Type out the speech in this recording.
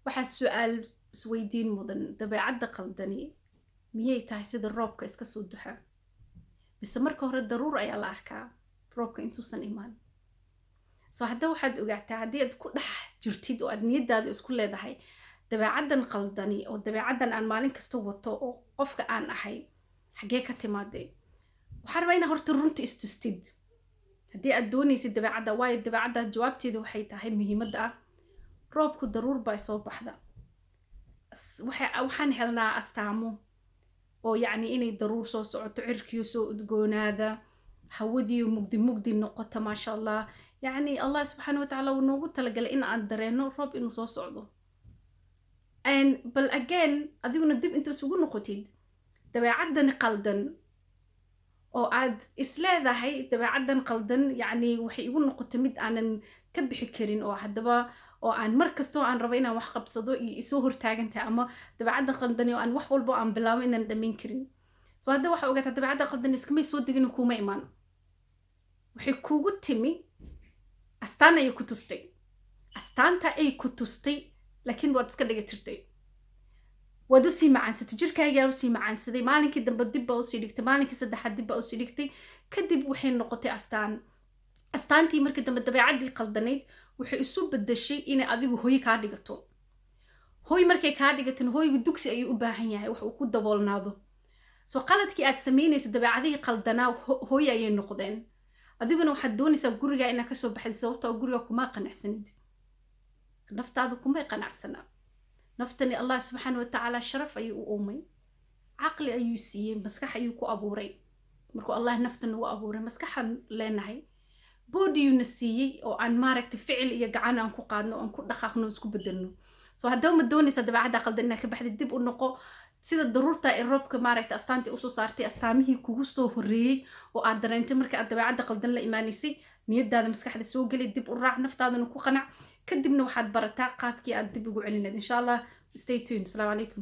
waxaa su'aal isweydiin mudan dabeecadda qaldani miyay tahay sida roobka iska soo duxa mise marka hore daruur ayaa la arkaa roobka intuusan imaan soo hadda waxaad ogaataa haddii aad ku dhex jirtid oo aad niyadaada isku leedahay dabeecaddan qaldani oo dabeecaddan aan maalin kasta wato oo qofka aan ahay xaggee ka timaadee waxaa rabaa inaad horta runta istustid haddii aad doonaysid dabeecadda waayo dabeecadda jawaabteeda waxay tahay muhiimadda ah roobku daruur baa soo baxda waxaan helnaa astaamo oo yacni inay daruur soo socoto cirkiyo soo udgoonaada hawadii mugdi noqota maasha allah yacni allah subxaana wa tacaala wuu noogu talagalay in aan dareeno roob inuu soo socdo bal again adiguna dib inta isugu noqotid dabeecaddan qaldan oo aad isleedahay dabeecaddan qaldan yacni waxay igu noqotay mid aanan ka bixi karin oo haddaba oo aan mar kastoo aan rabo inaan wax qabsado iyo isoo hortaagantahay ama dabeecaddan qaldani oo aan wax walbo aan bilaabo inaan dhammayn karin soo hadda waxaa ogaataa dabeecadda qaldan iskamay soo degin kuuma imaan waxay kuugu timi astaan ayay ku tustay astaanta ay ku tustay laakiin waad iska dhiga tirtay waad usii macaansatay jirkaagaa usii macaansaday maalinkii dambe dib baa usii dhigtay maalinkii saddexaad dib baa usii dhigtay kadib waxay noqotay astaantii markii dambe dabeecaddii qaldanayd waxay isu bedeshay inay adigu hooy kaa dhigato hooy markay kaa dhigaton hooygu dugsi ayuu u baahan yahay wax uu ku daboolnaado soo qaladkii aad samaynaysa dabeecadihii qaldanaa hooy ayay noqdeen adiguna waxaad doonaysaa gurigaa inaad kasoo baxday sababtoo guriga kuma qanacsanid naftaadu kumay qanacsanaa naftani allah subxaana wa tacaala sharaf ayuu u uumay caqli ayuu siiyey maskax ayuu ku abuuray markuu allah naftana u abuuray maskaxaan leenahay boodiyuuna siiyey oo aan maaragtay ficil iyo gacan aan ku qaadno aan ku dhaqaaqno isku bedelno soo haddaba ma doonaysaa dabeecadda qaldan inaad ka baxdid dib u noqo sida daruurta ee roobka maaragtay astaantii usoo saartay astaamihii kugu soo horreeyey oo aad dareentay marka aad dabeecadda qaldan la imaanaysay niyadaada maskaxda soo gelay dib u raac naftaadana ku qanac kadibna waxaad barataa qaabkii aad dib ugu celinayd insha allah stay tuned. Assalamu alaikum.